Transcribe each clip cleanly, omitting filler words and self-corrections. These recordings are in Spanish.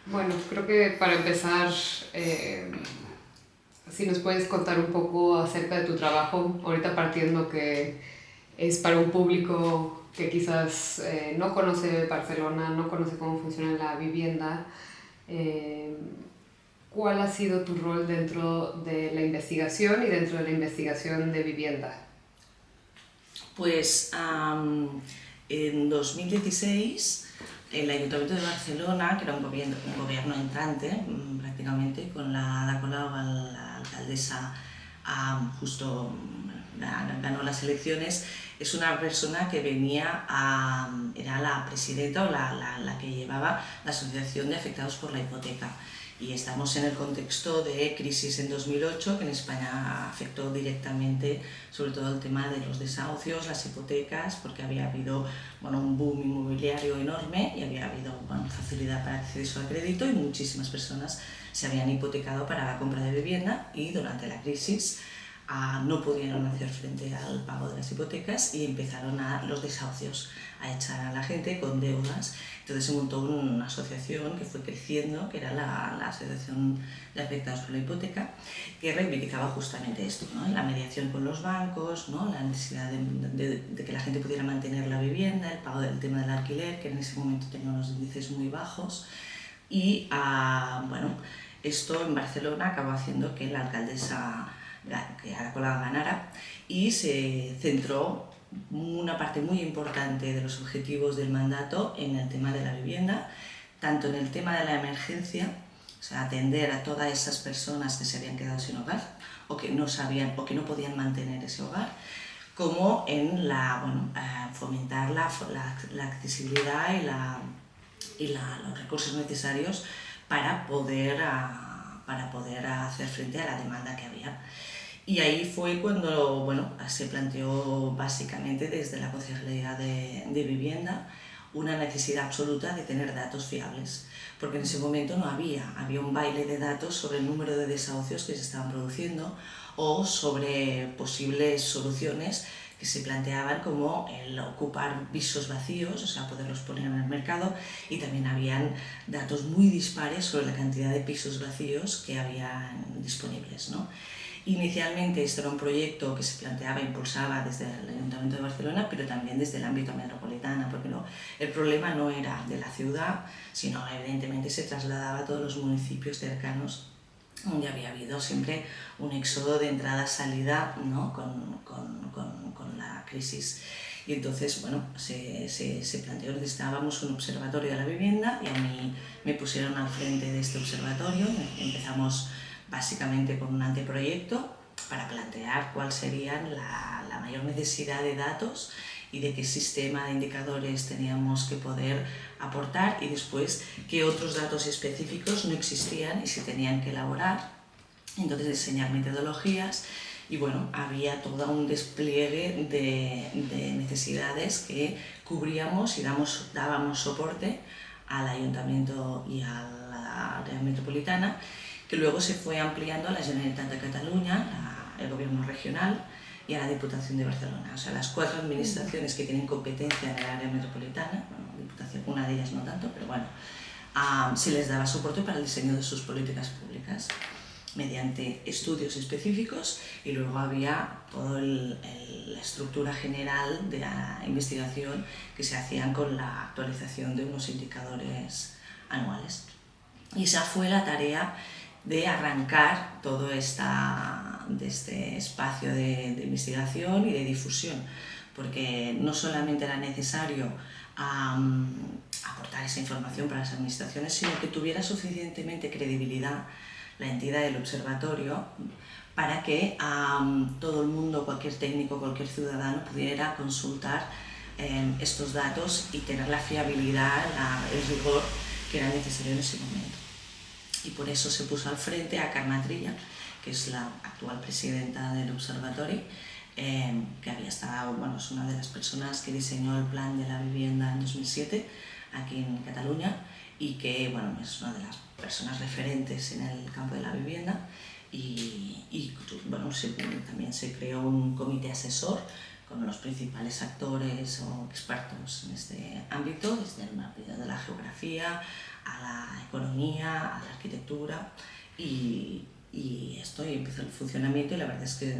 Bueno, creo que para empezar, si nos puedes contar un poco acerca de tu trabajo, ahorita partiendo que es para un público que quizás no conoce Barcelona, no conoce cómo funciona la vivienda. eh, ¿Cuál ha sido tu rol dentro de la investigación y dentro de la investigación de vivienda? Pues en 2016 el Ayuntamiento de Barcelona, que era un gobierno entrante prácticamente, con la Ada Colau, la alcaldesa, justo ganó las elecciones. Es una persona que era la presidenta o la que llevaba la Asociación de Afectados por la Hipoteca. Y estamos en el contexto de crisis en 2008, que en España afectó directamente sobre todo el tema de los desahucios, las hipotecas, porque había habido un boom inmobiliario enorme y había habido facilidad para acceso al crédito y muchísimas personas se habían hipotecado para la compra de vivienda y durante la crisis no pudieron hacer frente al pago de las hipotecas y empezaron los desahucios, a echar a la gente con deudas. Entonces se montó una asociación que fue creciendo, que era la Asociación de Afectados por la Hipoteca, que reivindicaba justamente esto, ¿no? La mediación con los bancos, ¿no? La necesidad de que la gente pudiera mantener la vivienda, el pago del tema del alquiler, que en ese momento tenía unos índices muy bajos. Y esto en Barcelona acabó haciendo que la alcaldesa, que Ada Colau, ganara, y se centró una parte muy importante de los objetivos del mandato en el tema de la vivienda, tanto en el tema de la emergencia, o sea, atender a todas esas personas que se habían quedado sin hogar o que no sabían o que no podían mantener ese hogar, como en fomentar la accesibilidad y los recursos necesarios para poder hacer frente a la demanda que había. Y ahí fue cuando se planteó básicamente desde la Concejalía de Vivienda una necesidad absoluta de tener datos fiables, porque en ese momento no había un baile de datos sobre el número de desahucios que se estaban produciendo o sobre posibles soluciones que se planteaban como el ocupar pisos vacíos, o sea, poderlos poner en el mercado, y también habían datos muy dispares sobre la cantidad de pisos vacíos que habían disponibles, ¿no? Inicialmente esto era un proyecto que se planteaba e impulsaba desde el Ayuntamiento de Barcelona, pero también desde el ámbito metropolitano, porque el problema no era de la ciudad, sino evidentemente se trasladaba a todos los municipios cercanos, donde había habido siempre un éxodo de entrada-salida, ¿no? con la crisis. Y entonces, se planteó que necesitábamos un observatorio de la vivienda y a mí me pusieron al frente de este observatorio. Empezamos básicamente con un anteproyecto para plantear cuál sería la mayor necesidad de datos y de qué sistema de indicadores teníamos que poder aportar, y después qué otros datos específicos no existían y se tenían que elaborar. Entonces diseñar metodologías y había todo un despliegue de necesidades que cubríamos y dábamos soporte al Ayuntamiento y a la área metropolitana, que luego se fue ampliando a la Generalitat de Cataluña, el gobierno regional, y a la Diputación de Barcelona. O sea, las 4 administraciones que tienen competencia en el área metropolitana, Diputación, una de ellas no tanto, pero se les daba soporte para el diseño de sus políticas públicas mediante estudios específicos, y luego había toda la estructura general de la investigación que se hacían con la actualización de unos indicadores anuales. Y esa fue la tarea de arrancar todo este espacio de investigación y de difusión, porque no solamente era necesario aportar esa información para las administraciones, sino que tuviera suficientemente credibilidad la entidad del observatorio para que todo el mundo, cualquier técnico, cualquier ciudadano pudiera consultar estos datos y tener la fiabilidad, el rigor que era necesario en ese momento. Y por eso se puso al frente a Carme Trilla, que es la actual presidenta del observatorio, que había estado, es una de las personas que diseñó el plan de la vivienda en 2007 aquí en Cataluña, y que es una de las personas referentes en el campo de la vivienda. También se creó un comité asesor con los principales actores o expertos en este ámbito, desde el mapeo de la geografía a la economía, a la arquitectura y esto, y empezó el funcionamiento, y la verdad es que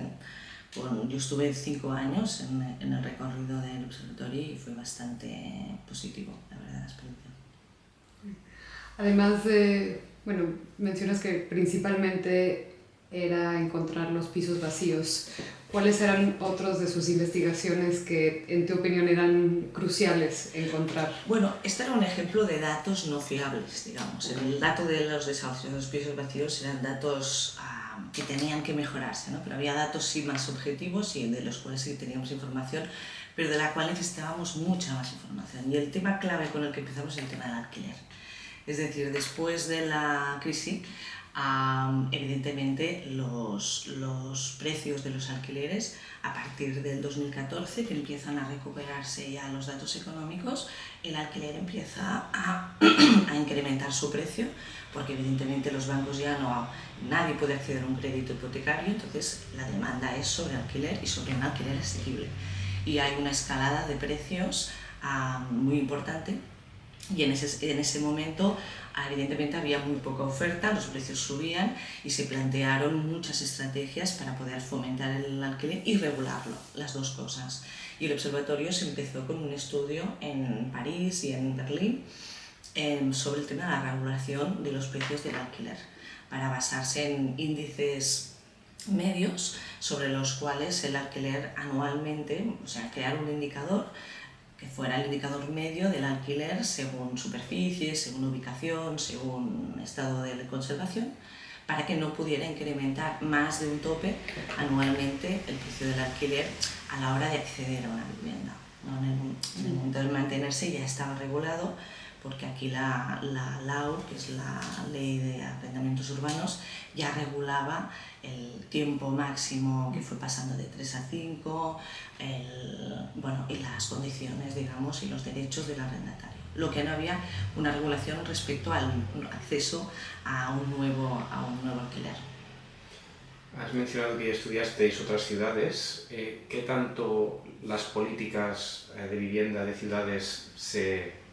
yo estuve 5 años en el recorrido del observatorio y fue bastante positivo, la verdad, la experiencia. Además de, bueno, mencionas que principalmente era encontrar los pisos vacíos. ¿Cuáles eran otros de sus investigaciones que, en tu opinión, eran cruciales encontrar? Bueno, este era un ejemplo de datos no fiables, digamos. El dato de los desahucios de los pisos vacíos eran datos que tenían que mejorarse, ¿no? Pero había datos sí más objetivos y de los cuales sí teníamos información, pero de la cual necesitábamos mucha más información. Y el tema clave con el que empezamos es el tema del alquiler. Es decir, después de la crisis, evidentemente los precios de los alquileres, a partir del 2014, que empiezan a recuperarse ya los datos económicos, el alquiler empieza a incrementar su precio, porque evidentemente los bancos ya nadie puede acceder a un crédito hipotecario, entonces la demanda es sobre alquiler y sobre un alquiler asequible. Y hay una escalada de precios muy importante. Y en ese momento, evidentemente, había muy poca oferta, los precios subían y se plantearon muchas estrategias para poder fomentar el alquiler y regularlo, las dos cosas. Y el observatorio se empezó con un estudio en París y en Berlín sobre el tema de la regulación de los precios del alquiler, para basarse en índices medios sobre los cuales el alquiler anualmente, o sea, crear un indicador que fuera el indicador medio del alquiler según superficie, según ubicación, según estado de conservación, para que no pudiera incrementar más de un tope anualmente el precio del alquiler a la hora de acceder a una vivienda, ¿no? En el momento de mantenerse ya estaba regulado, porque aquí la LAU, que es la Ley de Arrendamientos Urbanos, ya regulaba el tiempo máximo que fue pasando de 3 a 5, y las condiciones, digamos, y los derechos del arrendatario. Lo que no había una regulación respecto al acceso a un nuevo alquiler. Has mencionado que estudiasteis otras ciudades. ¿Qué tanto las políticas de vivienda de ciudades se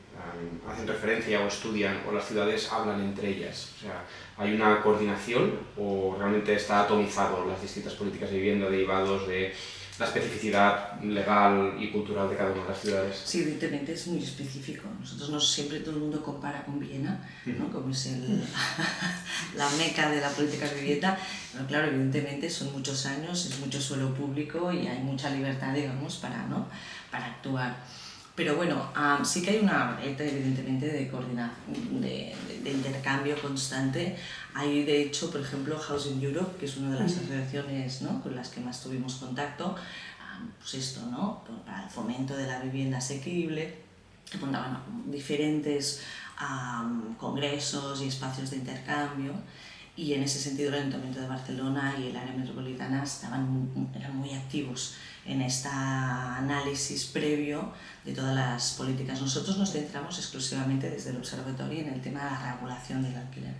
hacen referencia o estudian, o las ciudades hablan entre ellas? O sea, ¿hay una coordinación o realmente está atomizado las distintas políticas de vivienda derivados de la especificidad legal y cultural de cada una de las ciudades? Sí, evidentemente es muy específico. Nosotros siempre todo el mundo compara con Viena, ¿no? Como es la meca de la política de vivienda. Pero claro, evidentemente son muchos años, es mucho suelo público y hay mucha libertad, digamos, para actuar. Pero bueno, sí que hay una red, evidentemente, de coordinación, de intercambio constante. Hay, de hecho, por ejemplo, Housing Europe, que es una de las asociaciones, ¿no?, con las que más tuvimos contacto, pues esto, ¿no?, para el fomento de la vivienda asequible, que fundaban diferentes congresos y espacios de intercambio. Y en ese sentido el Ayuntamiento de Barcelona y el área metropolitana eran muy activos en este análisis previo de todas las políticas. Nosotros nos centramos exclusivamente desde el observatorio en el tema de la regulación del alquiler,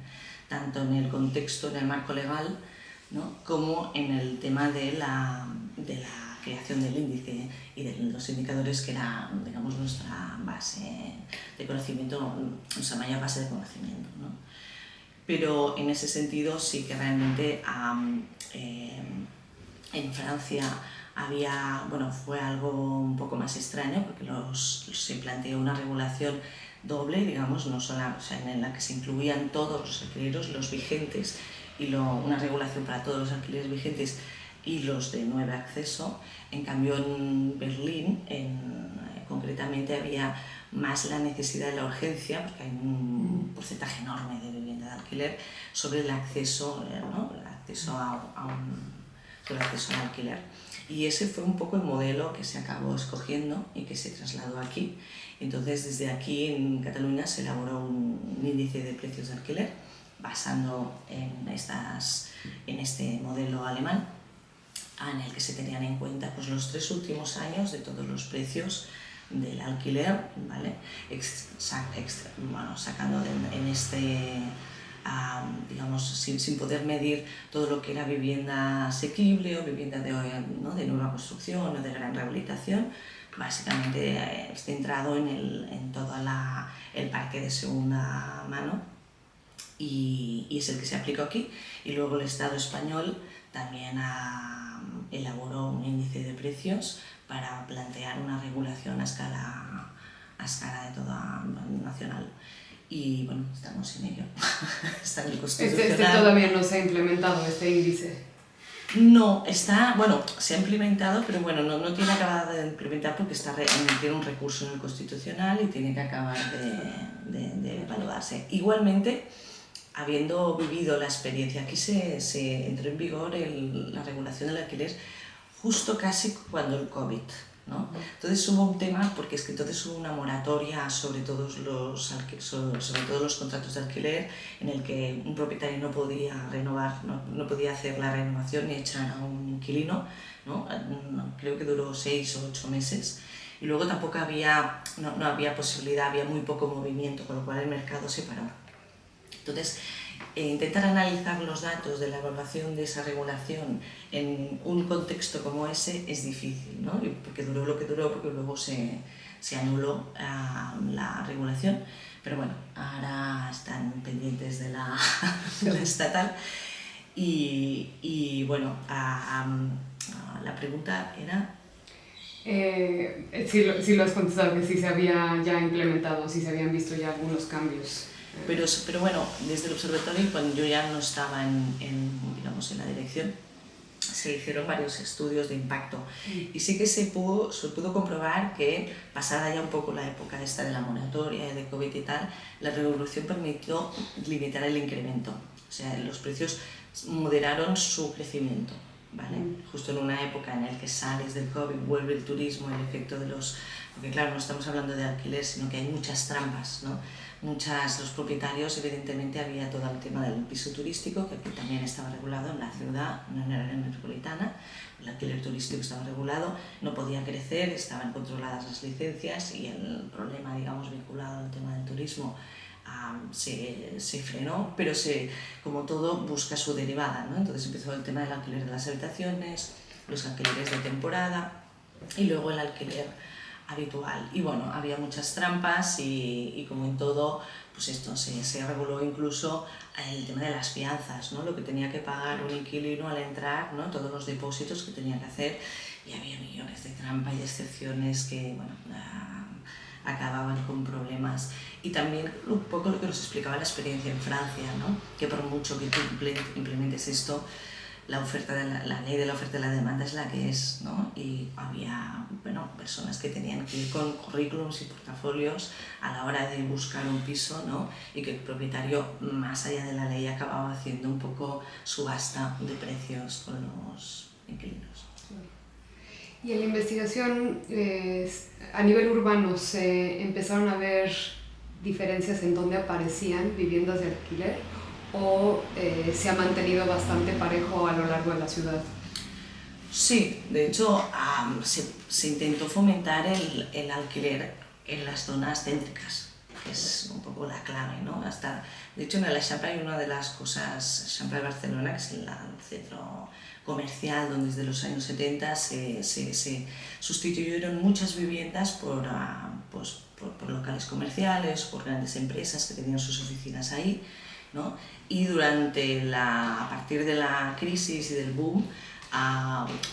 tanto en el contexto, en el marco legal, ¿no?, como en el tema de la creación del índice y de los indicadores, que era, digamos, nuestra base de conocimiento, nuestra mayor base de conocimiento, ¿no? Pero en ese sentido sí que realmente en Francia fue algo un poco más extraño, porque se planteó una regulación doble, digamos, no solo, en la que se incluían todos los alquileres, los vigentes, y una regulación para todos los alquileres vigentes y los de nuevo acceso. En cambio, en Berlín, concretamente, había más la necesidad de la urgencia, porque hay un porcentaje enorme de vivienda de alquiler, sobre el acceso, ¿no?, el acceso al alquiler. Y ese fue un poco el modelo que se acabó escogiendo y que se trasladó aquí. Entonces, desde aquí en Cataluña se elaboró un índice de precios de alquiler basando en este modelo alemán, en el que se tenían en cuenta, pues, los 3 últimos años de todos los precios del alquiler, ¿vale?, sacando en digamos, sin poder medir todo lo que era vivienda asequible o vivienda de nueva construcción o de gran rehabilitación, básicamente centrado en toda el parque de segunda mano y es el que se aplicó aquí. Y luego el Estado español también elaboró un índice de precios para plantear una regulación a escala de toda nacional. Y bueno, estamos en ello. Está en el Constitucional. Este todavía no se ha implementado, este índice. No, se ha implementado, pero bueno, no tiene acabado de implementar porque tiene un recurso en el Constitucional y tiene que acabar de evaluarse. Igualmente, habiendo vivido la experiencia, aquí se entró en vigor la regulación del alquiler justo casi cuando el COVID, ¿no? Entonces hubo un tema, porque es que entonces hubo una moratoria sobre todos los contratos de alquiler en el que un propietario no podía renovar, no podía hacer la renovación ni echar a un inquilino, ¿no? Creo que duró 6 o 8 meses. Y luego tampoco no había posibilidad, había muy poco movimiento, con lo cual el mercado se paró. Entonces, intentar analizar los datos de la evaluación de esa regulación en un contexto como ese es difícil, ¿no? Porque duró lo que duró, porque luego se anuló la regulación. Pero bueno, ahora están pendientes de la estatal. Y bueno, la pregunta era... Si lo has contestado, que si se había ya implementado, si se habían visto ya algunos cambios. Pero bueno, desde el observatorio, cuando yo ya no estaba en la dirección, se hicieron varios estudios de impacto y sí que se pudo comprobar que, pasada ya un poco la época esta de la moratoria, de COVID y tal, la regulación permitió limitar el incremento. O sea, los precios moderaron su crecimiento, ¿vale? Justo en una época en la que sales del COVID, vuelve el turismo, el efecto de los... Porque claro, no estamos hablando de alquiler, sino que hay muchas trampas, ¿no? Los propietarios, evidentemente, había todo el tema del piso turístico, que aquí también estaba regulado en la ciudad, en la área metropolitana. El alquiler turístico estaba regulado, no podía crecer, estaban controladas las licencias y el problema, digamos, vinculado al tema del turismo se frenó, pero como todo busca su derivada, ¿no? Entonces empezó el tema del alquiler de las habitaciones, los alquileres de temporada y luego el alquiler habitual. Y bueno, había muchas trampas y como en todo, pues esto se reguló incluso el tema de las fianzas, ¿no? Lo que tenía que pagar un inquilino al entrar, ¿no? Todos los depósitos que tenía que hacer, y había millones de trampas y de excepciones que, bueno, acababan con problemas. Y también un poco lo que nos explicaba la experiencia en Francia, ¿no? Que por mucho que tú implementes esto, la ley de la oferta y la demanda es la que es, ¿no? Y había, bueno, personas que tenían que ir con currículums y portafolios a la hora de buscar un piso, ¿no? Y que el propietario, más allá de la ley, acababa haciendo un poco subasta de precios con los inquilinos. Y en la investigación, a nivel urbano, ¿se empezaron a ver diferencias en dónde aparecían viviendas de alquiler o se ha mantenido bastante parejo a lo largo de la ciudad? Sí, de hecho se intentó fomentar el alquiler en las zonas céntricas, que es un poco la clave, ¿no? De hecho, en el Eixample hay una de las cosas, Eixample de Barcelona, que es el centro comercial donde desde los años 70 se sustituyeron muchas viviendas por locales comerciales, por grandes empresas que tenían sus oficinas ahí, ¿no? Y a partir de la crisis y del boom,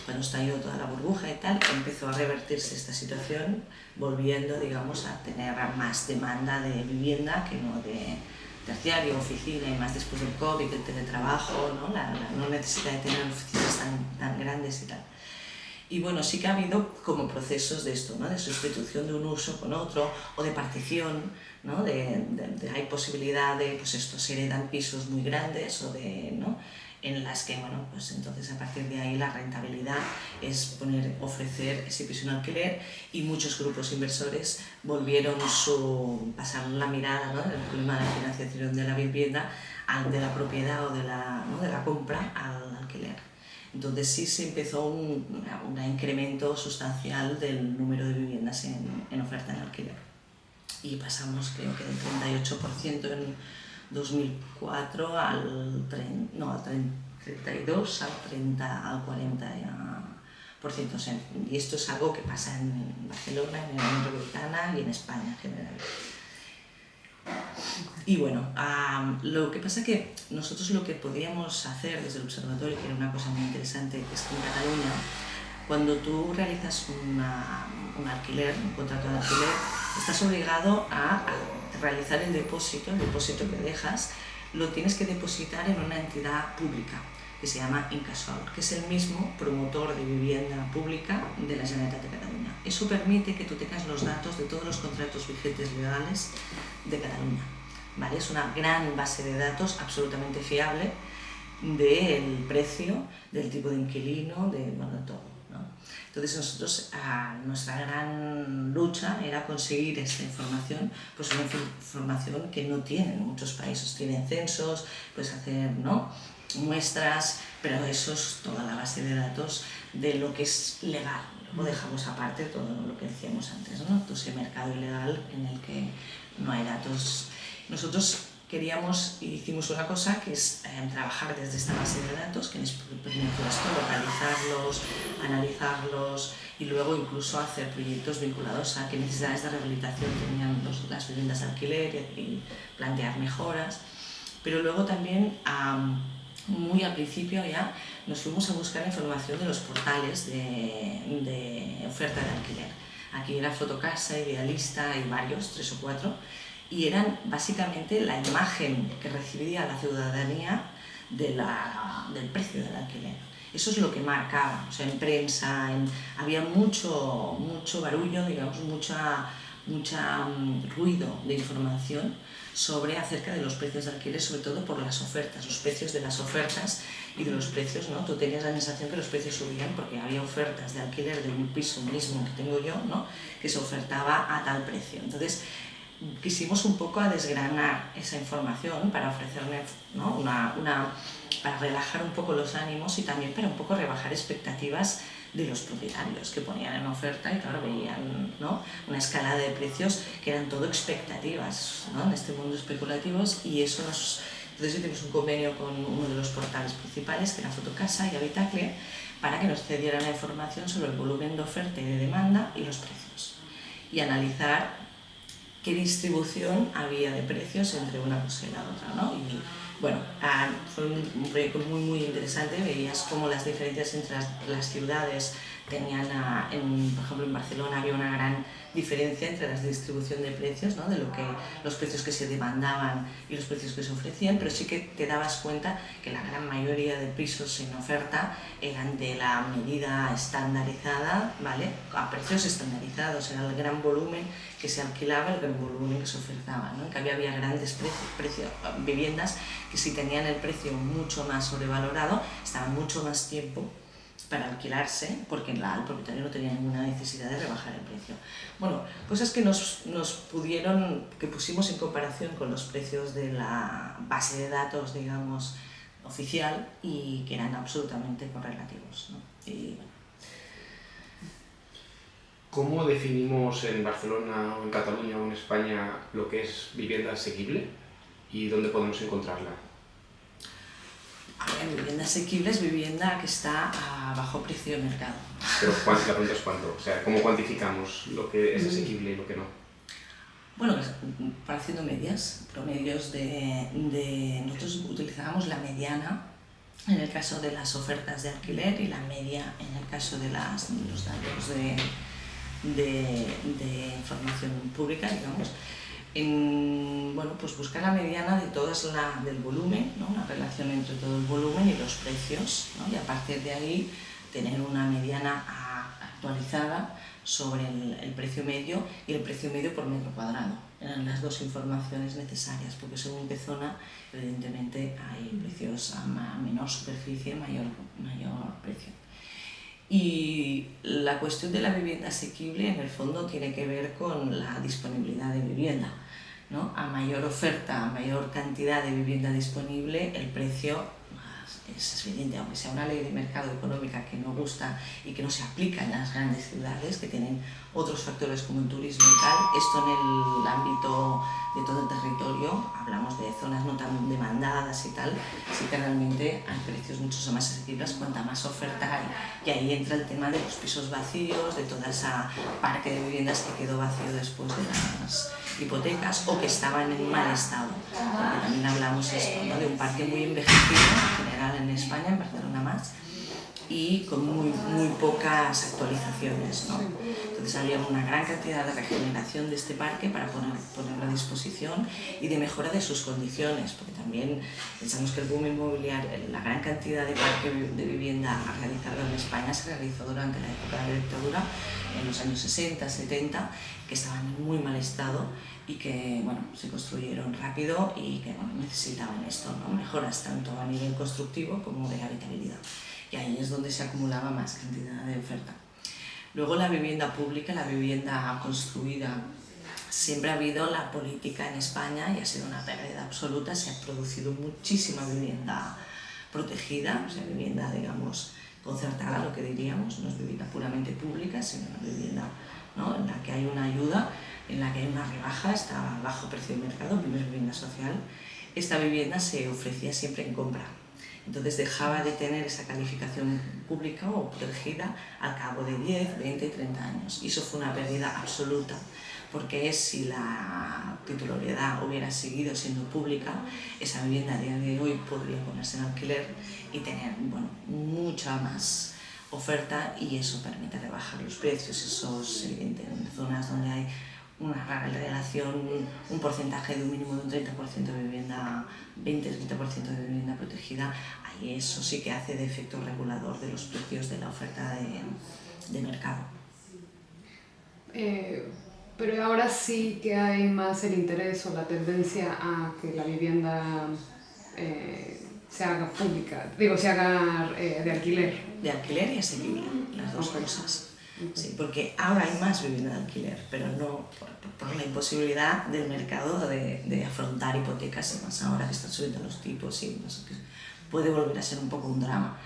cuando estalló toda la burbuja y tal, empezó a revertirse esta situación, volviendo, digamos, a tener más demanda de vivienda que no de terciario, oficina, y más después del COVID, el teletrabajo, ¿no? La no necesidad de tener oficinas tan grandes y tal. Y bueno, sí que ha habido como procesos de esto, ¿no? De sustitución de un uso con otro, o de partición, ¿no? Hay posibilidad de, pues esto, se heredan pisos muy grandes, ¿no? En las que, bueno, pues entonces a partir de ahí la rentabilidad es ofrecer ese piso en alquiler, y muchos grupos inversores pasaron la mirada, ¿no? Del problema de la financiación de la vivienda, de la propiedad o de la compra al alquiler. Entonces sí se empezó un incremento sustancial del número de viviendas en oferta en alquiler. Y pasamos, creo que del 38% en 2004 al 32, al 30, al 40%. O sea, y esto es algo que pasa en Barcelona, en la metropolitana y en España en general. Y bueno, lo que pasa es que nosotros lo que podíamos hacer desde el observatorio, que era una cosa muy interesante, es que en Cataluña, cuando tú realizas un alquiler, un contrato de alquiler, estás obligado a realizar el depósito que dejas, lo tienes que depositar en una entidad pública que se llama Incasòl, que es el mismo promotor de vivienda pública de la Generalitat de Cataluña. Eso permite que tú tengas los datos de todos los contratos vigentes legales de Cataluña. ¿Vale? Es una gran base de datos absolutamente fiable del precio, del tipo de inquilino, de todo, ¿no? Entonces nosotros, nuestra gran lucha era conseguir esta información, pues una información que no tienen muchos países. Tienen censos, puedes hacer, ¿no?, muestras, pero eso es toda la base de datos de lo que es legal. Luego dejamos aparte todo lo que decíamos antes, ¿no?, todo ese mercado ilegal en el que no hay datos. Nosotros queríamos y hicimos una cosa que es trabajar desde esta base de datos, que nos permitió esto, localizarlos, analizarlos y luego incluso hacer proyectos vinculados a qué necesidades de rehabilitación tenían las viviendas de alquiler y plantear mejoras. Pero luego también, muy al principio ya, nos fuimos a buscar información de los portales de oferta de alquiler. Aquí era Fotocasa, Idealista y varios, 3 o 4, y eran básicamente la imagen que recibía la ciudadanía del precio del alquiler. Eso es lo que marcaba, o sea, en prensa, había mucho barullo, digamos, mucha ruido de información acerca de los precios de alquiler, sobre todo por las ofertas, los precios de las ofertas y de los precios, ¿no? Tú tenías la sensación que los precios subían porque había ofertas de alquiler de un piso mismo que tengo yo, ¿no?, que se ofertaba a tal precio. Entonces, quisimos un poco a desgranar esa información para ofrecerle, ¿no?, para relajar un poco los ánimos y también para un poco rebajar expectativas de los propietarios que ponían en oferta y claro, veían, ¿no?, una escalada de precios que eran todo expectativas, ¿no?, en este mundo especulativos, y eso entonces hicimos un convenio con uno de los portales principales, que era Fotocasa y Habitacle, para que nos cedieran la información sobre el volumen de oferta y de demanda y los precios, y analizar qué distribución había de precios entre una cosa y la otra, ¿no? Y bueno, fue un proyecto muy interesante. Veías cómo las diferencias entre las ciudades tenían, por ejemplo en Barcelona había una gran diferencia entre la distribución de precios, ¿no?, de los precios que se demandaban y los precios que se ofrecían, pero sí que te dabas cuenta que la gran mayoría de pisos en oferta eran de la medida estandarizada, ¿vale?, a precios estandarizados, era el gran volumen que se alquilaba, el gran volumen que se ofertaba, ¿no? En cambio había grandes viviendas que si tenían el precio mucho más sobrevalorado, estaban mucho más tiempo para alquilarse, porque el propietario no tenía ninguna necesidad de rebajar el precio. Bueno, cosas que que pusimos en comparación con los precios de la base de datos, digamos, oficial, y que eran absolutamente correlativos, ¿no? Y, bueno. ¿Cómo definimos en Barcelona o en Cataluña o en España lo que es vivienda asequible y dónde podemos encontrarla? Vivienda asequible es vivienda que está a bajo precio de mercado. Pero la pregunta es cuánto, o sea, ¿cómo cuantificamos lo que es asequible y lo que no? Bueno, haciendo promedios nosotros utilizábamos la mediana en el caso de las ofertas de alquiler y la media en el caso de los datos de información pública, digamos. Bueno, pues buscar la mediana de del volumen, ¿no?, una relación entre todo el volumen y los precios, ¿no?, y a partir de ahí tener una mediana actualizada sobre el precio medio y el precio medio por metro cuadrado. Eran las dos informaciones necesarias, porque según qué zona, evidentemente hay precios a menor superficie, mayor precio. Y la cuestión de la vivienda asequible, en el fondo, tiene que ver con la disponibilidad de vivienda, ¿no? A mayor oferta, a mayor cantidad de vivienda disponible, el precio es evidente, aunque sea una ley de mercado económica que no gusta y que no se aplica en las grandes ciudades, que tienen otros factores como el turismo y tal. Esto en el ámbito de todo el territorio, hablamos de zonas no tan demandadas y tal, sí que realmente hay precios mucho más asequibles cuanta más oferta hay. Y ahí entra el tema de los pisos vacíos, de toda esa parque de viviendas que quedó vacío después de las hipotecas o que estaban en mal estado. Porque también hablamos esto, ¿no? De un parque muy envejecido, en general en España, en Barcelona más, y con muy pocas actualizaciones, ¿no? Entonces había una gran cantidad de regeneración de este parque para ponerlo a disposición y de mejora de sus condiciones, porque también pensamos que el boom inmobiliario, la gran cantidad de parque de vivienda realizado en España se realizó durante la época de la dictadura, en los años 60, 70, que estaban en muy mal estado y que bueno, se construyeron rápido y que bueno, necesitaban esto, ¿no? Mejoras tanto a nivel constructivo como de habitabilidad. Y ahí es donde se acumulaba más cantidad de oferta. Luego la vivienda pública, la vivienda construida, siempre ha habido la política en España y ha sido una pérdida absoluta, se ha producido muchísima vivienda protegida, o sea, vivienda, digamos, concertada, lo que diríamos, no es vivienda puramente pública, sino una vivienda, ¿no?, en la que hay una ayuda, en la que hay una rebaja, está a bajo precio de mercado, primera vivienda social. Esta vivienda se ofrecía siempre en compra. Entonces dejaba de tener esa calificación pública o protegida al cabo de 10, 20, 30 años. Y eso fue una pérdida absoluta, porque si la titularidad hubiera seguido siendo pública, esa vivienda a día de hoy podría ponerse en alquiler y tener bueno, mucha más oferta, y eso permite rebajar los precios. Eso es evidente en zonas donde hay una relación, un porcentaje de un mínimo de un 30% de vivienda, 20-30% de vivienda protegida, ahí eso sí que hace de efecto regulador de los precios de la oferta de mercado. Pero ahora sí que hay más el interés o la tendencia a que la vivienda se haga pública, se haga de alquiler. De alquiler y asequible, las dos cosas. Sí, porque ahora hay más vivienda de alquiler, pero no por la imposibilidad del mercado de afrontar hipotecas, y más ahora que están subiendo los tipos y no sé qué, puede volver a ser un poco un drama.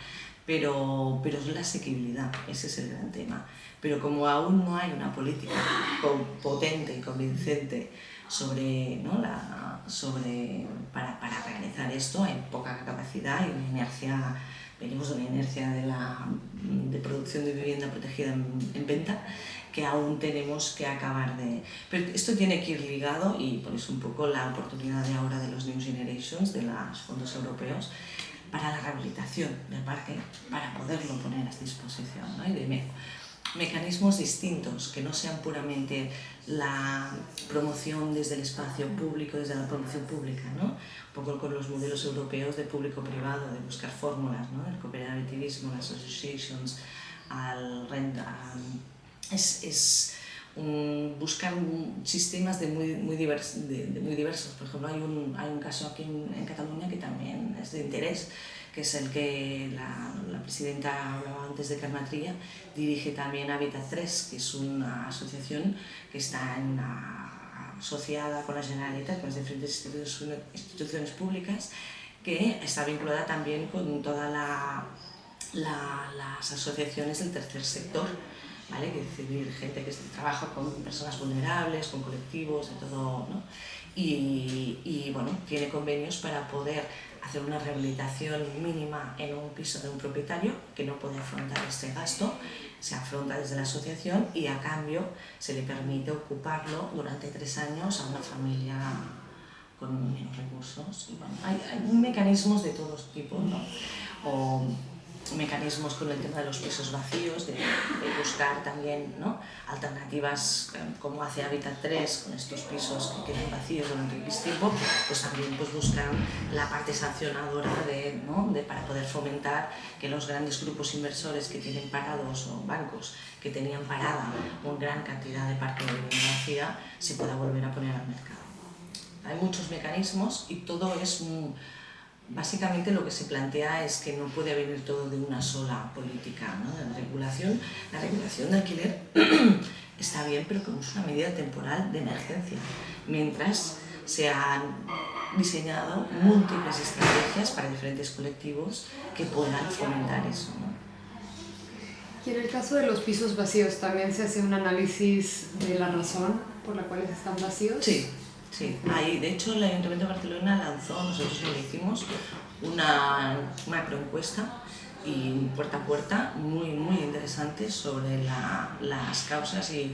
Pero es la asequibilidad, ese es el gran tema. Pero como aún no hay una política potente y convincente para realizar esto, hay poca capacidad y una inercia. Venimos de una inercia de producción de vivienda protegida en venta que aún tenemos que acabar de... Pero esto tiene que ir ligado, y por eso un poco la oportunidad de ahora de los New Generations, de los fondos europeos, para la rehabilitación del parque, para poderlo poner a disposición, ¿no? Y de mecanismos distintos, que no sean puramente la promoción desde el espacio público, desde la promoción pública, ¿no? Un poco con los modelos europeos de público-privado, de buscar fórmulas, ¿no? El cooperativismo, las associations, buscar sistemas muy diversos. Por ejemplo, hay un caso aquí en Cataluña que también es de interés, que es el que la presidenta hablaba antes de Carme Trilla, dirige también Habitat 3, que es una asociación que está asociada con la Generalitat, con las diferentes instituciones públicas, que está vinculada también con todas las asociaciones del tercer sector, ¿vale? Es decir, gente que trabaja con personas vulnerables, con colectivos, de todo, ¿no? Y bueno, tiene convenios para poder hacer una rehabilitación mínima en un piso de un propietario que no puede afrontar este gasto. Se afronta desde la asociación y a cambio se le permite ocuparlo durante 3 años a una familia con menos recursos. Y bueno, hay mecanismos de todos tipos, ¿no? O mecanismos con el tema de los pisos vacíos, de buscar también, ¿no?, alternativas, como hace Habitat 3 con estos pisos que quedan vacíos durante X tiempo, pues también buscar la parte sancionadora para poder fomentar que los grandes grupos inversores que tienen parados, o bancos que tenían parada una gran cantidad de parque de vivienda vacía, se pueda volver a poner al mercado. Hay muchos mecanismos y todo es básicamente lo que se plantea es que no puede venir todo de una sola política, ¿no? La regulación de alquiler está bien, pero como es una medida temporal de emergencia, mientras se han diseñado múltiples estrategias para diferentes colectivos que puedan fomentar eso, ¿no? Y en el caso de los pisos vacíos, ¿también se hace un análisis de la razón por la cual están vacíos? Sí, Sí, ahí, de hecho, el Ayuntamiento de Barcelona lanzó, nosotros lo hicimos, una macroencuesta y puerta a puerta muy interesante sobre las causas y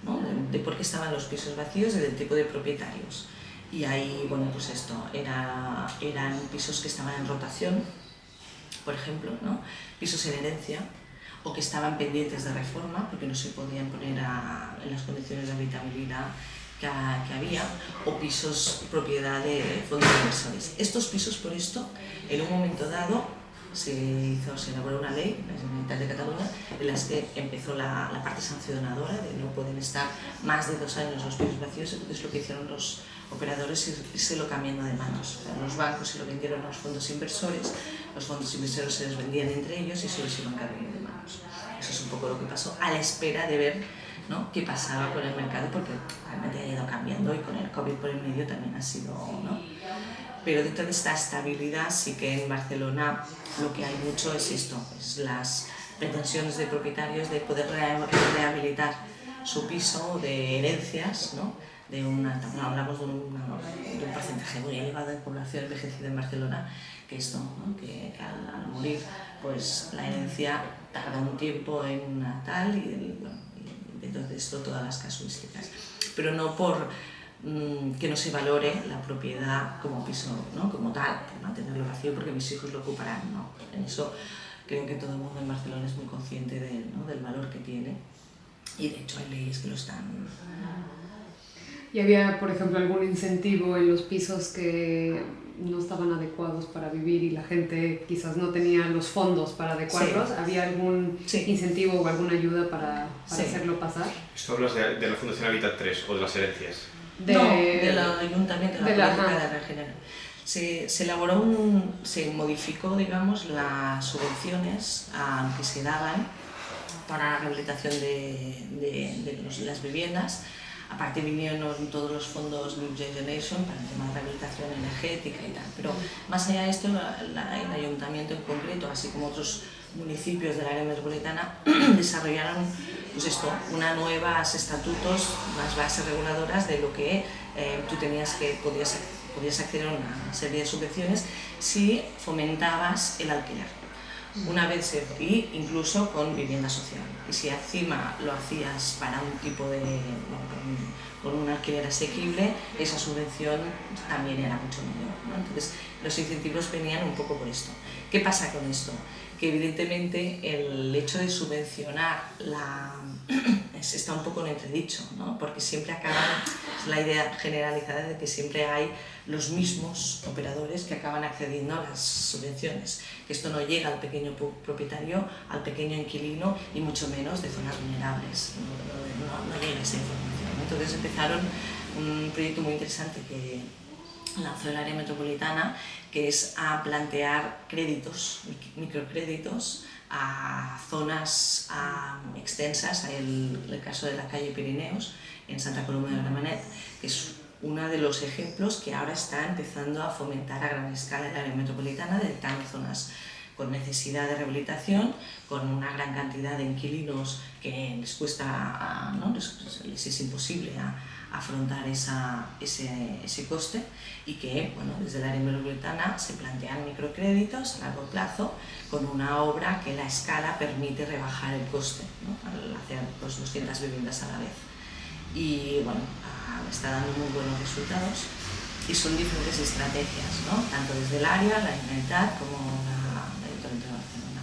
¿no? de por qué estaban los pisos vacíos y del tipo de propietarios. Y ahí, bueno, pues esto, eran pisos que estaban en rotación, por ejemplo, ¿no? Pisos en herencia, o que estaban pendientes de reforma porque no se podían poner en las condiciones de habitabilidad que había, o pisos propiedad de fondos inversores. Estos pisos, por esto, en un momento dado se elaboró una ley, la Generalitat de Cataluña, en la que empezó la parte sancionadora de no pueden estar más de 2 años los pisos vacíos. Entonces lo que hicieron los operadores es irse cambiando de manos. O sea, los bancos se lo vendieron a los fondos inversores se les vendían entre ellos y se los iban cambiando de manos. Eso es un poco lo que pasó, a la espera de ver, ¿no?, qué pasaba con el mercado, porque realmente ha ido cambiando y con el COVID por el medio también ha sido, ¿no? Pero dentro de esta estabilidad sí que en Barcelona lo que hay mucho es esto, es las pretensiones de propietarios de poder rehabilitar su piso de herencias, ¿no? Hablamos de un porcentaje muy elevado de población envejecida en Barcelona, que esto, ¿no?, que al morir, pues la herencia tarda un tiempo en tal y dentro de esto todas las casuísticas, pero no por que no se valore la propiedad como piso, ¿no?, como tal, por mantenerlo vacío porque mis hijos lo ocuparán, ¿no? En eso creo que todo el mundo en Barcelona es muy consciente ¿no?, del valor que tiene, y de hecho hay leyes que lo están. ¿Y había, por ejemplo, algún incentivo en los pisos que no estaban adecuados para vivir y la gente quizás no tenía los fondos para adecuarlos? Sí. ¿Había algún incentivo o alguna ayuda para hacerlo pasar? ¿Esto hablas de la Fundación Habitat 3 o de las herencias? No, del Ayuntamiento, de la política de general. Se modificó, digamos, las subvenciones que se daban para la rehabilitación de las viviendas. Aparte vinieron todos los fondos New Generation para el tema de rehabilitación energética y tal, pero más allá de esto, el Ayuntamiento en concreto, así como otros municipios del área metropolitana, desarrollaron pues unos nuevos estatutos, unas bases reguladoras de lo que tú podías acceder a una serie de subvenciones si fomentabas el alquiler. Una vez incluso con vivienda social, y si encima lo hacías para un tipo con un alquiler asequible, esa subvención también era mucho mayor, ¿no? Entonces los incentivos venían un poco por esto. ¿Qué pasa con esto? Que evidentemente el hecho de subvencionar está un poco en entredicho, ¿no? Porque siempre es la idea generalizada de que siempre hay los mismos operadores que acaban accediendo a las subvenciones, que esto no llega al pequeño propietario, al pequeño inquilino y mucho menos de zonas vulnerables, no llega esa información. Entonces empezaron un proyecto muy interesante que lanzó el área metropolitana, que es a plantear créditos, microcréditos a zonas extensas. Hay el caso de la calle Pirineos en Santa Coloma de Gramenet, que es uno de los ejemplos que ahora está empezando a fomentar a gran escala el área metropolitana, detectando zonas con necesidad de rehabilitación, con una gran cantidad de inquilinos que les cuesta, ¿no?, les es imposible afrontar ese coste, y que, bueno, desde el área metropolitana se plantean microcréditos a largo plazo con una obra que la escala permite rebajar el coste, ¿no?, al hacer 200 viviendas a la vez. Y bueno, está dando muy buenos resultados y son diferentes estrategias, ¿no?, tanto desde el área, la Generalitat, como el Ayuntamiento de Barcelona.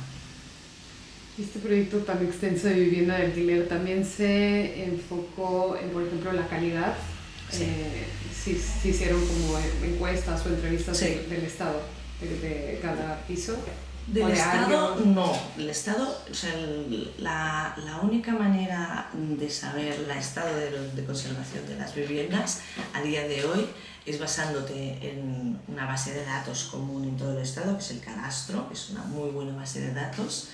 Este proyecto tan extenso de vivienda de alquiler también se enfocó en, por ejemplo, la calidad. Sí. ¿Se hicieron como encuestas o entrevistas del Estado, de cada piso? Del Estado no, el Estado, o sea, la única manera de saber el estado de conservación de las viviendas a día de hoy es basándote en una base de datos común en todo el Estado, que es el Cadastro, que es una muy buena base de datos.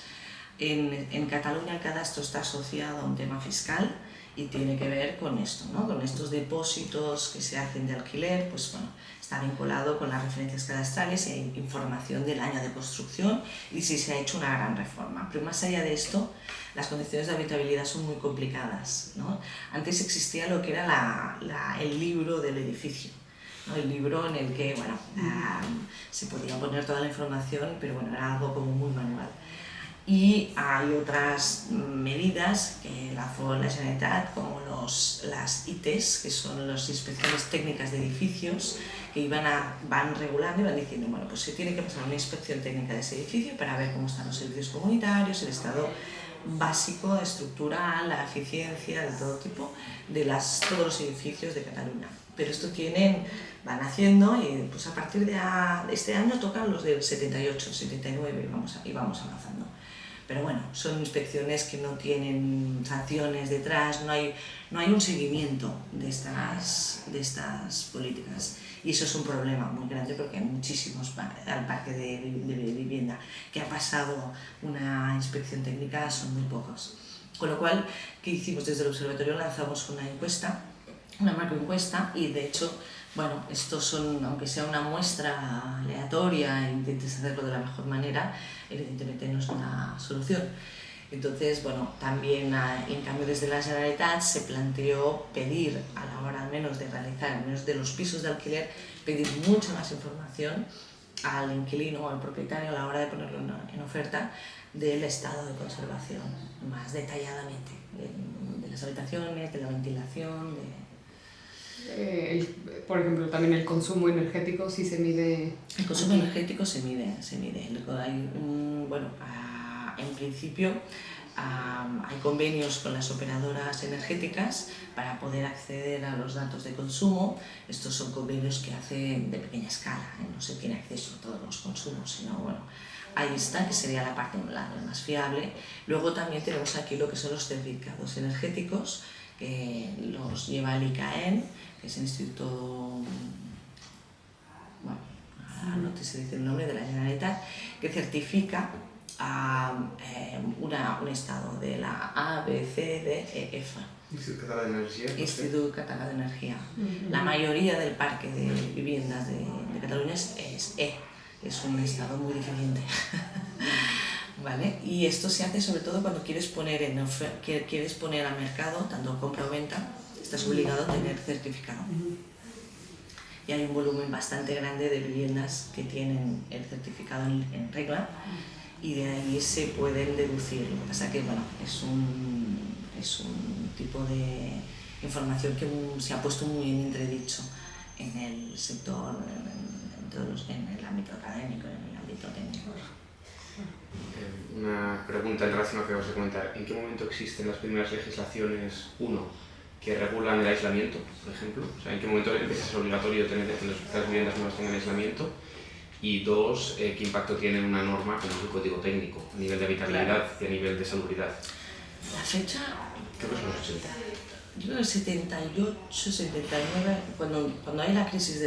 En Cataluña el Cadastro está asociado a un tema fiscal, y tiene que ver con esto, ¿no? Con estos depósitos que se hacen de alquiler, pues bueno, está vinculado con las referencias cadastrales y hay información del año de construcción y si se ha hecho una gran reforma. Pero más allá de esto, las condiciones de habitabilidad son muy complicadas, ¿no? Antes existía lo que era el libro del edificio, ¿no? El libro en el que, bueno, se podía poner toda la información, pero bueno, era algo como muy manual. Y hay otras medidas que la Generalitat, como las ITES, que son las inspecciones técnicas de edificios, que van regulando y van diciendo, bueno, pues se tiene que pasar una inspección técnica de ese edificio para ver cómo están los servicios comunitarios, el estado básico, estructural, la eficiencia de todo tipo de todos los edificios de Cataluña. Pero esto van haciendo y pues a partir de este año tocan los del 78, 79 y vamos avanzando. Pero bueno, son inspecciones que no tienen sanciones detrás, no hay un seguimiento de estas políticas. Y eso es un problema muy grande porque hay muchísimos al parque de vivienda que ha pasado una inspección técnica, son muy pocos. Con lo cual, ¿qué hicimos? Desde el observatorio lanzamos una macroencuesta y de hecho, bueno, estos son, aunque sea una muestra aleatoria e intentes hacerlo de la mejor manera, evidentemente no es una solución. Entonces, bueno, también en cambio desde la Generalitat se planteó pedir, a la hora al menos de realizar, al menos de los pisos de alquiler, pedir mucha más información al inquilino o al propietario a la hora de ponerlo en oferta del estado de conservación, más detalladamente, de las habitaciones, de la ventilación, por ejemplo, también el consumo energético, sí se mide. El consumo energético se mide. En principio hay convenios con las operadoras energéticas para poder acceder a los datos de consumo. Estos son convenios que hacen de pequeña escala, no se tiene acceso a todos los consumos, sino bueno, ahí está, que sería la parte la más fiable. Luego también tenemos aquí lo que son los certificados energéticos, que los lleva el ICAEN, que es el Instituto, bueno, no te sé decir el nombre, de la Generalitat, que certifica un estado de la A, B, C, D, E, F. Instituto Català d'Energia. Instituto Català d'Energia. La mayoría del parque de viviendas de Cataluña es E, es un estado muy deficiente. ¿Vale? Y esto se hace sobre todo cuando quieres poner al mercado, tanto compra o venta, estás obligado a tener certificado. Y hay un volumen bastante grande de viviendas que tienen el certificado en regla y de ahí se pueden deducir. Lo que pasa que bueno, es un tipo de información que se ha puesto muy en entredicho en el sector, en el ámbito académico, en el ámbito técnico. Una pregunta en relación a lo que vas a comentar. ¿En qué momento existen las primeras legislaciones, que regulan el aislamiento, por ejemplo? O sea, ¿en qué momento empieza a ser obligatorio tener que las viviendas nuevas tengan aislamiento? Y dos, ¿qué impacto tiene una norma como el código técnico a nivel de habitabilidad y a nivel de salubridad? La fecha... Creo que son los 80. Yo creo que el 78, 79, cuando hay una gran crisis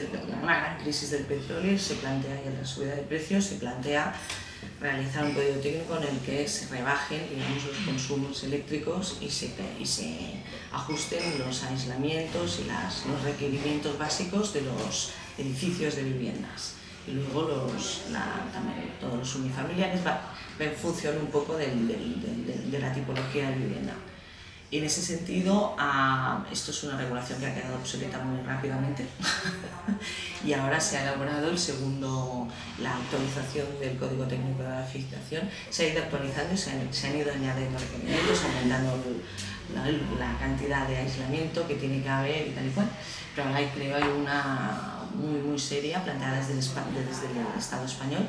del petróleo, se plantea, y la subida de precios, se plantea realizar un código técnico en el que se rebajen, digamos, los consumos eléctricos y se ajusten los aislamientos y los requerimientos básicos de los edificios de viviendas. Y luego también todos los unifamiliares va en función un poco de la tipología de vivienda. Y en ese sentido, esto es una regulación que ha quedado obsoleta muy rápidamente y ahora se ha elaborado la actualización del Código Técnico de la Edificación. Se ha ido actualizando y se han ido añadiendo requerimientos, aumentando la cantidad de aislamiento que tiene que haber y tal y cual. Pero ahora creo hay una muy seria planteada desde el Estado español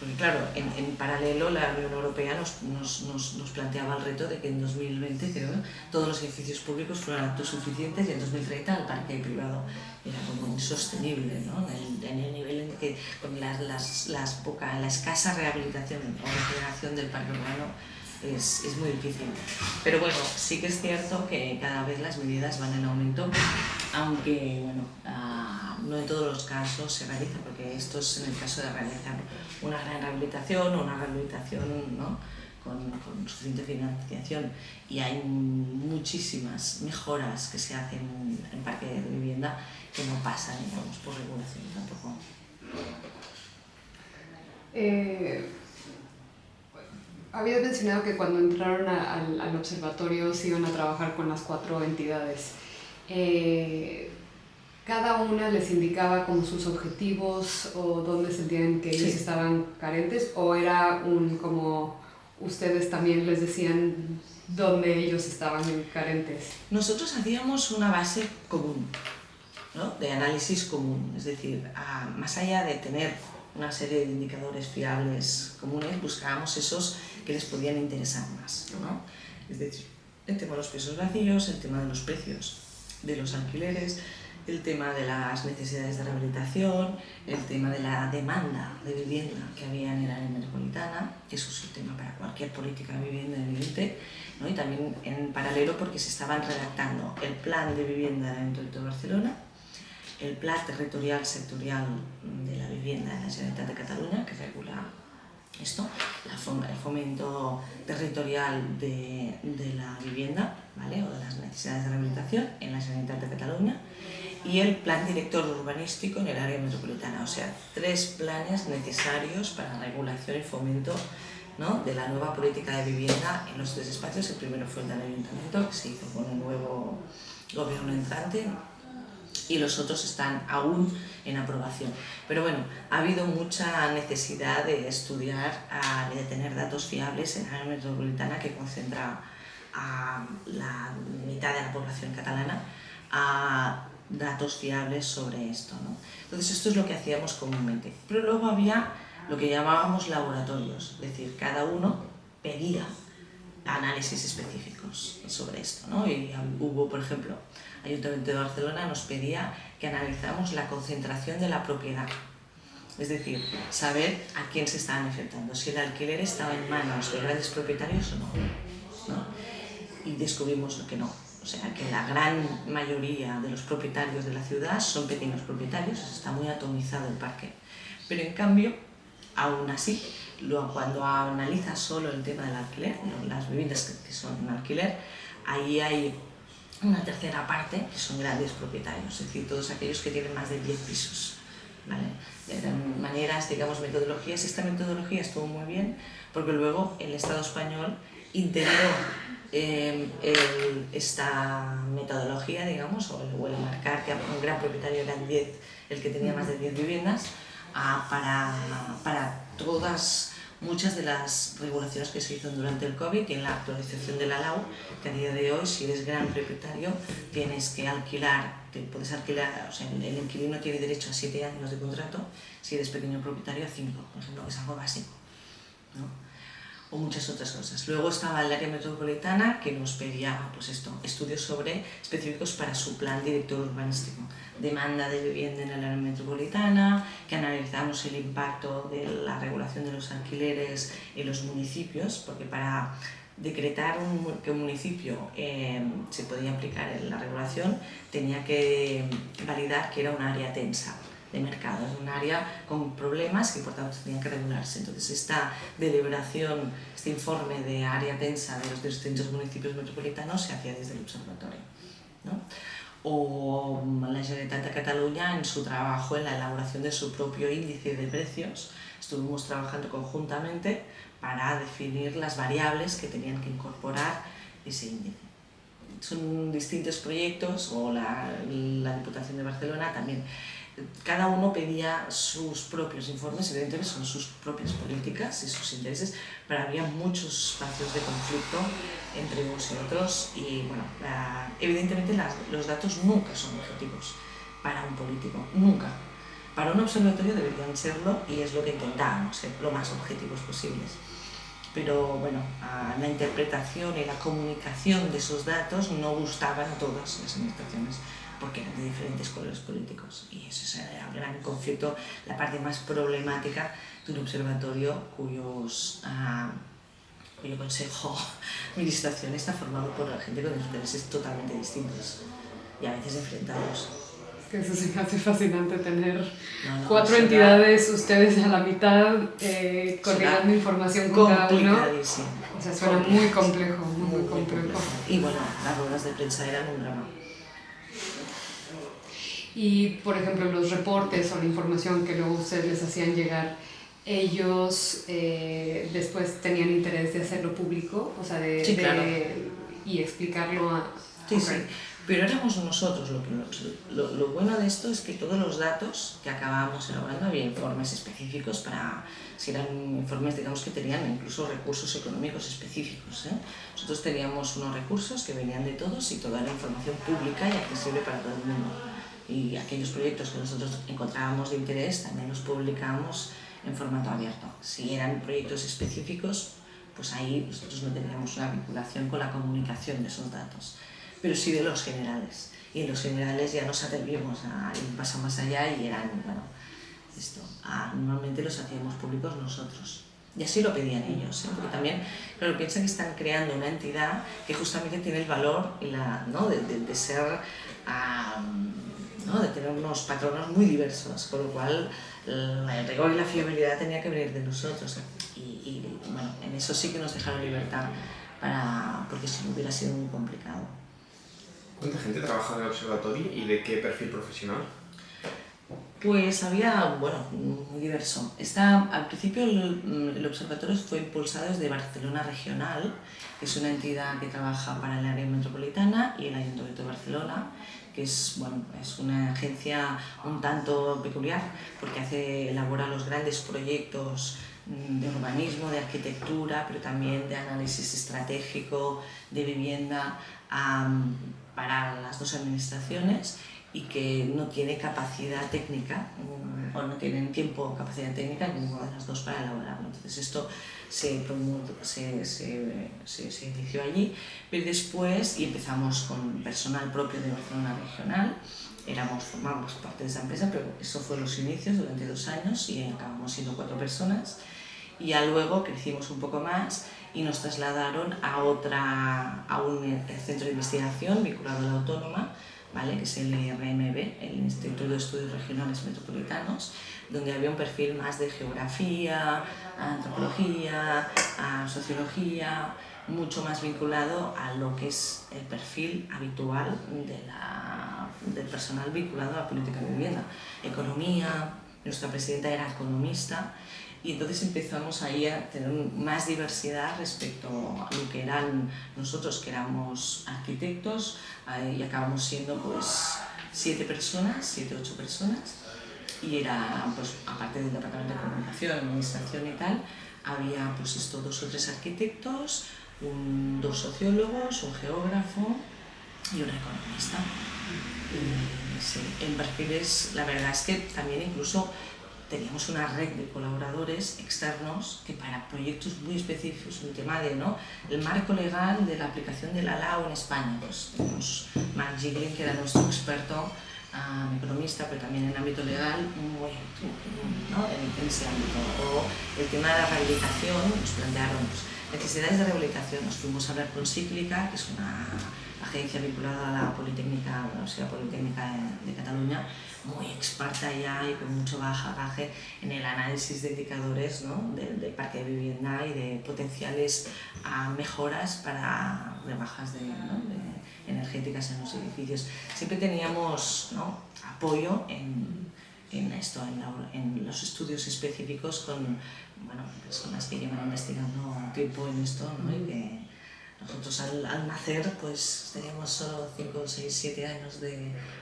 porque claro, en paralelo la Unión Europea nos planteaba el reto de que en 2020 todos los edificios públicos fueran autosuficientes y en 2030 el parque privado era como insostenible, ¿no? En el nivel en que con la escasa rehabilitación o regeneración del parque urbano es muy difícil. Pero bueno, sí que es cierto que cada vez las medidas van en aumento, aunque bueno, no en todos los casos se realiza, porque esto es en el caso de realizar una gran rehabilitación o una rehabilitación, ¿no? con suficiente financiación, y hay muchísimas mejoras que se hacen en parque de vivienda que no pasan, digamos, por regulación tampoco. Habías mencionado que cuando entraron al observatorio se iban a trabajar con las 4 entidades. ¿Cada una les indicaba como sus objetivos o dónde sentían que ellos estaban carentes? ¿O era como ustedes también les decían dónde ellos estaban carentes? Nosotros hacíamos una base común, ¿no? De análisis común, es decir, más allá de tener una serie de indicadores fiables comunes, buscábamos esos que les podían interesar más, ¿no? Es decir, el tema de los pisos vacíos, el tema de los precios de los alquileres, el tema de las necesidades de rehabilitación, el tema de la demanda de vivienda que había en el área metropolitana, que eso es el tema para cualquier política de vivienda evidente, ¿no? Y también en paralelo porque se estaban redactando el plan de vivienda del Ayuntamiento de Barcelona, el plan territorial sectorial de la vivienda de la Generalitat de Catalunya, que regula esto, el fomento territorial de la vivienda, ¿vale? O de las necesidades de rehabilitación en la Generalitat de Catalunya, y el plan director urbanístico en el área metropolitana, o sea, 3 planes necesarios para la regulación y fomento, ¿no? De la nueva política de vivienda en los 3 espacios. El primero fue el del Ayuntamiento, que se hizo con el nuevo gobierno entrante, y los otros están aún en aprobación. Pero bueno, ha habido mucha necesidad de estudiar y de tener datos fiables en la área metropolitana, que concentra a la mitad de la población catalana, a datos fiables sobre esto, ¿no? Entonces esto es lo que hacíamos comúnmente. Pero luego había lo que llamábamos laboratorios, es decir, cada uno pedía análisis específicos sobre esto, ¿no? Y hubo, por ejemplo, Ayuntamiento de Barcelona nos pedía que analizáramos la concentración de la propiedad, es decir, saber a quién se estaban afectando, si el alquiler estaba en manos de grandes propietarios o no, ¿no? Y descubrimos lo que no, o sea, que la gran mayoría de los propietarios de la ciudad son pequeños propietarios, está muy atomizado el parque, pero en cambio, aún así, cuando analizas solo el tema del alquiler, las viviendas que son en alquiler, ahí hay una tercera parte que son grandes propietarios, es decir, todos aquellos que tienen más de 10 pisos, ¿vale? De maneras, digamos, metodologías. Esta metodología estuvo muy bien porque luego el Estado español integró esta metodología, digamos, o el marcar que un gran propietario eran 10, el que tenía más de 10 viviendas, para muchas de las regulaciones que se hizo durante el COVID y en la actualización de la LAU, que a día de hoy, si eres gran propietario, tienes que alquilar, puedes alquilar, o sea, el inquilino tiene derecho a 7 años de contrato, si eres pequeño propietario a 5, por ejemplo, que es algo básico, ¿no? O muchas otras cosas. Luego estaba el área metropolitana, que nos pedía, pues esto, estudios específicos para su plan director urbanístico, demanda de vivienda en el área metropolitana, que analizamos el impacto de la regulación de los alquileres en los municipios, porque para decretar que un municipio se podía aplicar en la regulación, tenía que validar que era un área tensa de mercado, es un área con problemas que por tanto tenían que regularse. Entonces esta deliberación, este informe de área tensa de los distintos municipios metropolitanos se hacía desde el observatorio, ¿no? O la Generalitat de Catalunya en su trabajo en la elaboración de su propio índice de precios, estuvimos trabajando conjuntamente para definir las variables que tenían que incorporar ese índice. Son distintos proyectos, o la Diputación de Barcelona también. Cada uno pedía sus propios informes, evidentemente son sus propias políticas y sus intereses, pero había muchos espacios de conflicto entre unos y otros y, bueno, evidentemente los datos nunca son objetivos para un político, nunca. Para un observatorio deberían serlo y es lo que intentábamos, ser lo más objetivos posibles. Pero bueno, la interpretación y la comunicación de esos datos no gustaban a todas las administraciones, porque eran de diferentes colores políticos y ese era el gran conflicto, la parte más problemática de un observatorio cuyo consejo de administración está formado por la gente con intereses totalmente distintos y a veces enfrentados. Que eso se me hace fascinante tener No, 4 entidades, ustedes a la mitad, coordinando información con cada uno. Complicadísimo. O sea, suena muy complejo, muy complejo. Y bueno, las ruedas de prensa eran un drama. Y, por ejemplo, los reportes o la información que luego ustedes les hacían llegar, ellos después tenían interés de hacerlo público, o sea, Sí, claro. y explicarlo a... Sí, sí. Pero éramos nosotros lo bueno de esto es que todos los datos que acabábamos elaborando, había informes específicos para, si eran informes, digamos, que tenían incluso recursos económicos específicos, ¿eh? Nosotros teníamos unos recursos que venían de todos y toda la información pública y accesible para todo el mundo. Y aquellos proyectos que nosotros encontrábamos de interés también los publicábamos en formato abierto. Si eran proyectos específicos, pues ahí nosotros no teníamos una vinculación con la comunicación de esos datos, pero sí de los generales. Y en los generales ya nos atrevimos a ir un paso más allá y eran, bueno, normalmente los hacíamos públicos nosotros. Y así lo pedían ellos, ¿eh? Porque también, claro, piensan que están creando una entidad que justamente tiene el valor y ¿no? de ser, ¿no? de tener unos patronos muy diversos, con lo cual el rigor y la fiabilidad tenía que venir de nosotros. Y bueno, en eso sí que nos dejaron libertad, porque si no hubiera sido muy complicado. ¿Cuánta gente trabaja en el observatorio y de qué perfil profesional? Pues había, bueno, muy diverso. Al principio el observatorio fue impulsado desde Barcelona Regional, que es una entidad que trabaja para el área metropolitana, y el Ayuntamiento de Barcelona, que es, bueno, es una agencia un tanto peculiar porque elabora los grandes proyectos de urbanismo, de arquitectura, pero también de análisis estratégico, de vivienda, para las dos administraciones, y que no tiene capacidad técnica o no tienen tiempo o capacidad técnica ninguna de las dos para elaborarlo. Entonces esto se inició allí, pero después, y empezamos con personal propio de Barcelona Regional, formamos parte de esa empresa, pero eso fue los inicios durante 2 años y acabamos siendo 4 personas, y ya luego crecimos un poco más y nos trasladaron a un centro de investigación vinculado a la Autónoma, ¿vale? Que es el IRMB, el Instituto de Estudios Regionales Metropolitanos, donde había un perfil más de geografía, antropología, sociología, mucho más vinculado a lo que es el perfil habitual del personal vinculado a la política de vivienda. Economía, nuestra presidenta era economista, y entonces empezamos ahí a tener más diversidad respecto a lo que eran nosotros, que éramos arquitectos, y acabamos siendo pues 7 o 8 personas, y era, pues, aparte del departamento de comunicación, administración y tal, había pues 2 o 3 arquitectos, 2 sociólogos, un geógrafo y una economista. Y sí, en perfiles, la verdad es que también incluso teníamos una red de colaboradores externos que para proyectos muy específicos, un tema de, ¿no?, el marco legal de la aplicación de la LAO en España. Pues tenemos Mark Giglin, que era nuestro experto, economista, pero también en ámbito legal, ¿no?, en ese ámbito. O el tema de la rehabilitación, nos plantearon necesidades de rehabilitación. Nos fuimos a hablar con Cíclica, que es una agencia vinculada a la Politécnica, la Universidad Politécnica de Cataluña, muy experta ya y con mucho bagaje en el análisis de indicadores, ¿no?, del parque de vivienda y de potenciales mejoras para rebajas energéticas en los edificios. Siempre teníamos, ¿no?, apoyo en esto, en los estudios específicos con, bueno, personas que llevan investigando tiempo en esto, ¿no?, y que nosotros al nacer pues teníamos solo 5, 6, 7 años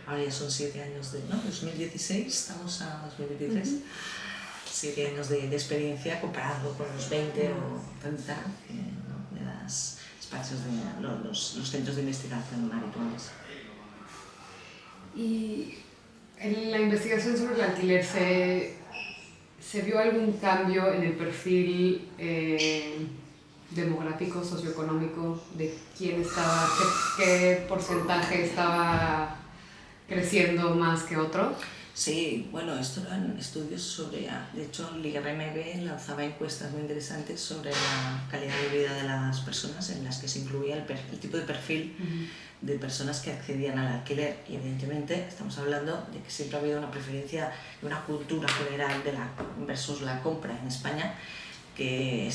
ahora ya son 7 años 2016, estamos a 2023, 7 años de experiencia comparado con los 20 o 30 de los espacios de los centros de investigación habituales. Y en la investigación sobre el alquiler, ¿se vio algún cambio en el perfil demográfico, socioeconómico, de quién estaba, qué porcentaje estaba creciendo más que otro? Sí, bueno, esto eran estudios sobre, de hecho el IRMB lanzaba encuestas muy interesantes sobre la calidad de vida de las personas, en las que se incluía el tipo de perfil de personas que accedían al alquiler. Y evidentemente estamos hablando de que siempre ha habido una preferencia y una cultura general versus la compra en España que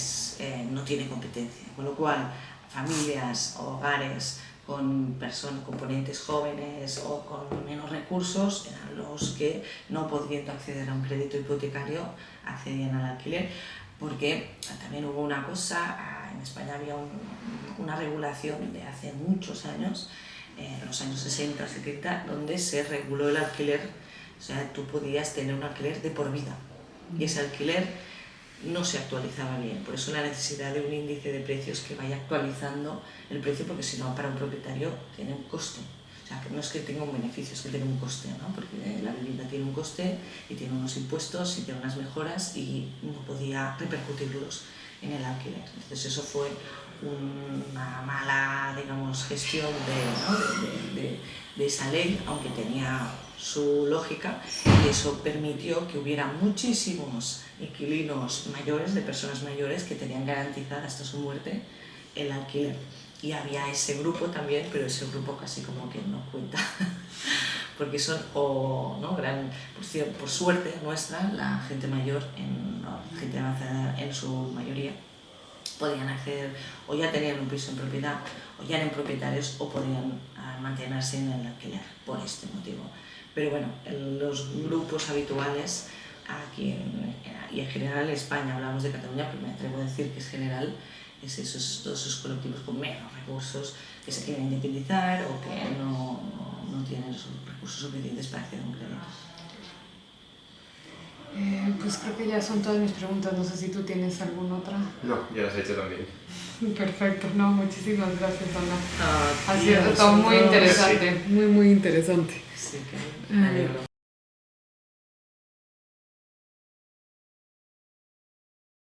no tiene competencia, con lo cual familias, hogares con componentes jóvenes o con menos recursos eran los que, no pudiendo acceder a un crédito hipotecario, accedían al alquiler, porque también hubo una cosa, en España había una regulación de hace muchos años, en los años 60, 70, donde se reguló el alquiler, o sea, tú podías tener un alquiler de por vida, y ese alquiler no se actualizaba bien, por eso la necesidad de un índice de precios que vaya actualizando el precio, porque si no, para un propietario tiene un coste. O sea, que no es que tenga un beneficio, es que tiene un coste, ¿no? Porque la vivienda tiene un coste y tiene unos impuestos y tiene unas mejoras y no podía repercutirlos en el alquiler. Entonces eso fue una mala, digamos, gestión de esa ley, aunque tenía su lógica, y eso permitió que hubiera muchísimos inquilinos mayores, de personas mayores, que tenían garantizada hasta su muerte el alquiler. Y había ese grupo también, pero ese grupo casi como que no cuenta, porque son, por suerte nuestra, la gente mayor, gente avanzada en su mayoría, podían acceder, o ya tenían un piso en propiedad, o ya eran propietarios, o podían mantenerse en el alquiler por este motivo. Pero bueno, los grupos habituales aquí y en general en España, hablamos de Cataluña, pero me atrevo a decir que es general, es todos esos colectivos con menos recursos que se quieren independizar o que no tienen los recursos suficientes para acceder a un crédito. Pues creo que ya son todas mis preguntas, no sé si tú tienes alguna otra. No, ya las he hecho también. Perfecto, no, muchísimas gracias, Ana. Ha Ha sido todo muy interesante, muy interesante. Sí, que me alegro.